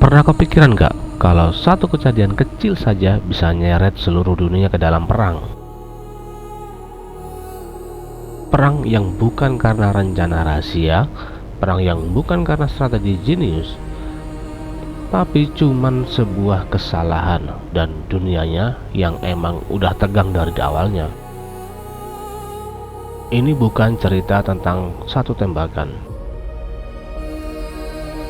Pernah kepikiran nggak kalau satu kejadian kecil saja bisa nyeret seluruh dunia ke dalam perang? Perang yang bukan karena rencana rahasia, perang yang bukan karena strategi jenius, tapi cuman sebuah kesalahan dan dunianya yang emang udah tegang dari awalnya. Ini bukan cerita tentang satu tembakan.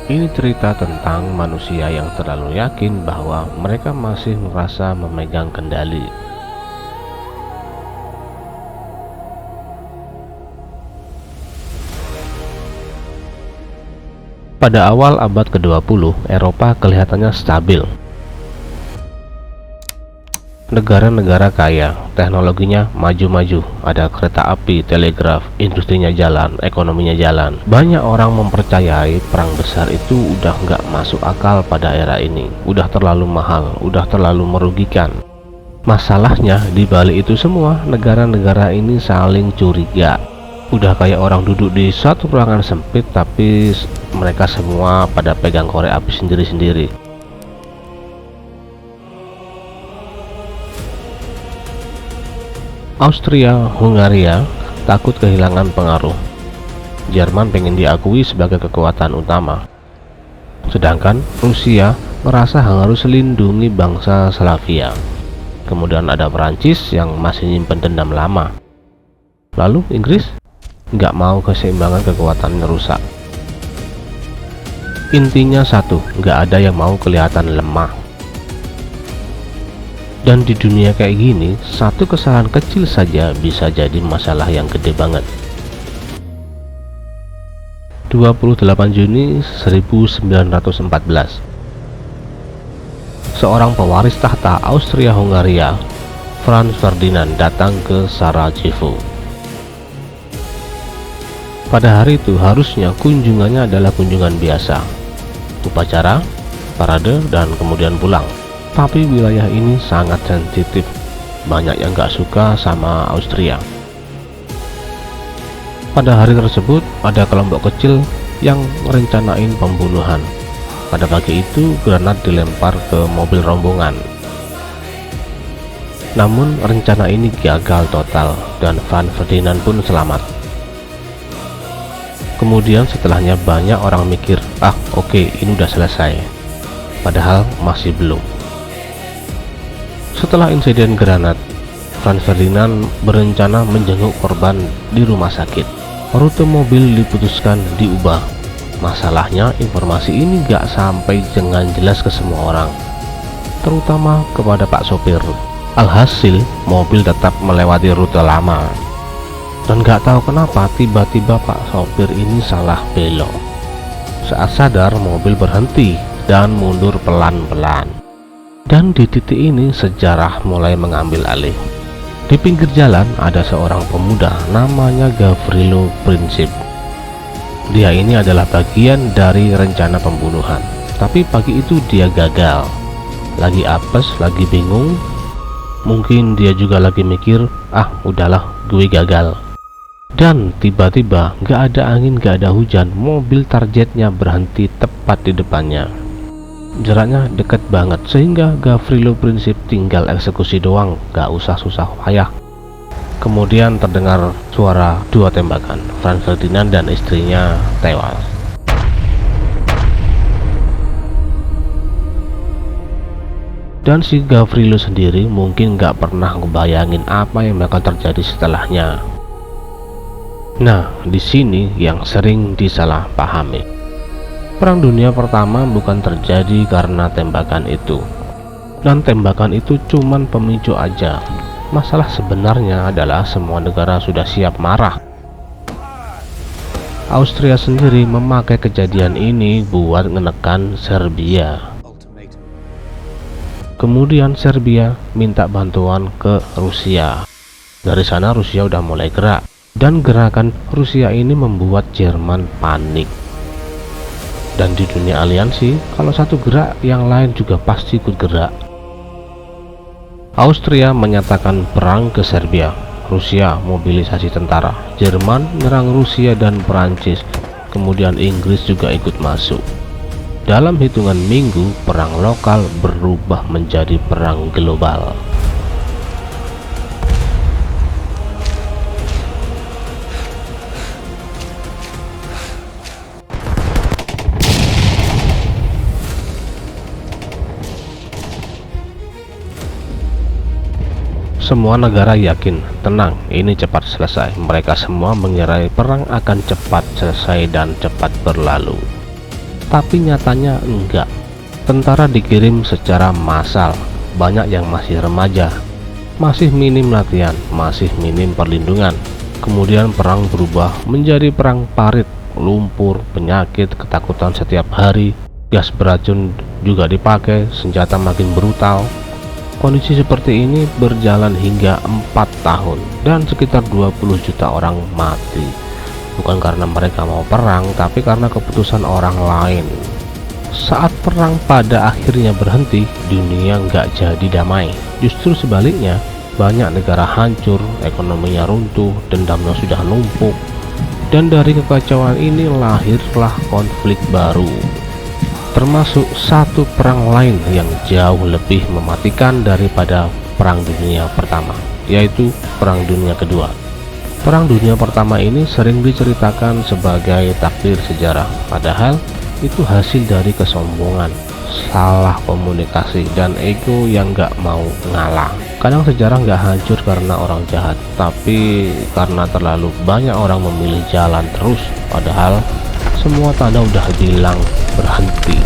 Ini cerita tentang manusia yang terlalu yakin bahwa mereka masih merasa memegang kendali. Pada awal abad ke-20, Eropa kelihatannya stabil. Negara-negara kaya, teknologinya maju-maju, ada kereta api, telegraf, industrinya jalan, ekonominya jalan. Banyak orang mempercayai perang besar itu udah nggak masuk akal pada era ini, udah terlalu mahal, udah terlalu merugikan. Masalahnya di balik itu semua, negara-negara ini saling curiga. Udah kayak orang duduk di satu ruangan sempit, tapi mereka semua pada pegang korek api sendiri-sendiri. Austria-Hungaria takut kehilangan pengaruh. Jerman pengen diakui sebagai kekuatan utama, sedangkan Rusia merasa harus melindungi bangsa Slavia. Kemudian ada Perancis yang masih nyimpen dendam lama. Lalu Inggris nggak mau keseimbangan kekuatannya rusak. Intinya satu, nggak ada yang mau kelihatan lemah. Dan di dunia kayak gini, satu kesalahan kecil saja bisa jadi masalah yang gede banget. 28 Juni 1914, seorang pewaris tahta Austria-Hungaria, Franz Ferdinand, datang ke Sarajevo. Pada hari itu harusnya kunjungannya adalah kunjungan biasa, upacara, parade, dan kemudian pulang. Tapi wilayah ini sangat sensitif, banyak yang gak suka sama Austria. Pada hari tersebut ada kelompok kecil yang merencanain pembunuhan. Pada pagi itu granat dilempar ke mobil rombongan. Namun rencana ini gagal total dan Franz Ferdinand pun selamat. Kemudian setelahnya banyak orang mikir, oke, ini udah selesai. Padahal masih belum. Setelah insiden granat, Franz Ferdinand berencana menjenguk korban di rumah sakit. Rute mobil diputuskan diubah. Masalahnya informasi ini gak sampai dengan jelas ke semua orang, terutama kepada Pak sopir. Alhasil mobil tetap melewati rute lama. Dan gak tahu kenapa tiba-tiba Pak sopir ini salah belok. Saat sadar mobil berhenti dan mundur pelan-pelan. Dan di titik ini sejarah mulai mengambil alih. Di pinggir jalan ada seorang pemuda namanya Gavrilo Princip. Dia ini adalah bagian dari rencana pembunuhan. Tapi pagi itu dia gagal. Lagi apes, lagi bingung. Mungkin dia juga lagi mikir, udahlah, gue gagal. Dan tiba-tiba gak ada angin, gak ada hujan, mobil targetnya berhenti tepat di depannya. Jaraknya dekat banget sehingga Gavrilo Princip tinggal eksekusi doang, gak usah susah payah. Kemudian terdengar suara dua tembakan. Franz Ferdinand dan istrinya tewas. Dan si Gavrilo sendiri mungkin gak pernah ngebayangin apa yang bakal terjadi setelahnya. Nah, di sini yang sering disalahpahami. Perang Dunia Pertama bukan terjadi karena tembakan itu, dan tembakan itu cuman pemicu aja. Masalah sebenarnya adalah semua negara sudah siap marah. Austria sendiri memakai kejadian ini buat menekan Serbia. Kemudian Serbia minta bantuan ke Rusia. Dari sana Rusia udah mulai gerak, dan gerakan Rusia ini membuat Jerman panik. Dan di dunia aliansi, kalau satu gerak, yang lain juga pasti ikut gerak. Austria menyatakan perang ke Serbia. Rusia mobilisasi tentara. Jerman menyerang Rusia dan Perancis. Kemudian Inggris juga ikut masuk. Dalam hitungan minggu, perang lokal berubah menjadi perang global. Semua negara yakin, tenang, ini cepat selesai. Mereka semua mengira perang akan cepat selesai dan cepat berlalu. Tapi nyatanya enggak. Tentara dikirim secara massal, banyak yang masih remaja, masih minim latihan, masih minim perlindungan. Kemudian perang berubah menjadi perang parit, lumpur, penyakit, ketakutan setiap hari, gas beracun juga dipakai, senjata makin brutal. Kondisi seperti ini berjalan hingga 4 tahun dan sekitar 20 juta orang mati. Bukan karena mereka mau perang, tapi karena keputusan orang lain. Saat perang pada akhirnya berhenti, dunia nggak jadi damai. Justru sebaliknya, banyak negara hancur, ekonominya runtuh, dendamnya sudah numpuk. Dan dari kekacauan ini lahirlah konflik baru. Termasuk satu perang lain yang jauh lebih mematikan daripada Perang Dunia Pertama, yaitu Perang Dunia Kedua. Perang Dunia Pertama ini sering diceritakan sebagai takdir sejarah, padahal itu hasil dari kesombongan, salah komunikasi, dan ego yang gak mau ngalah. Kadang sejarah gak hancur karena orang jahat, tapi karena terlalu banyak orang memilih jalan terus, padahal semua tanda udah bilang berhenti.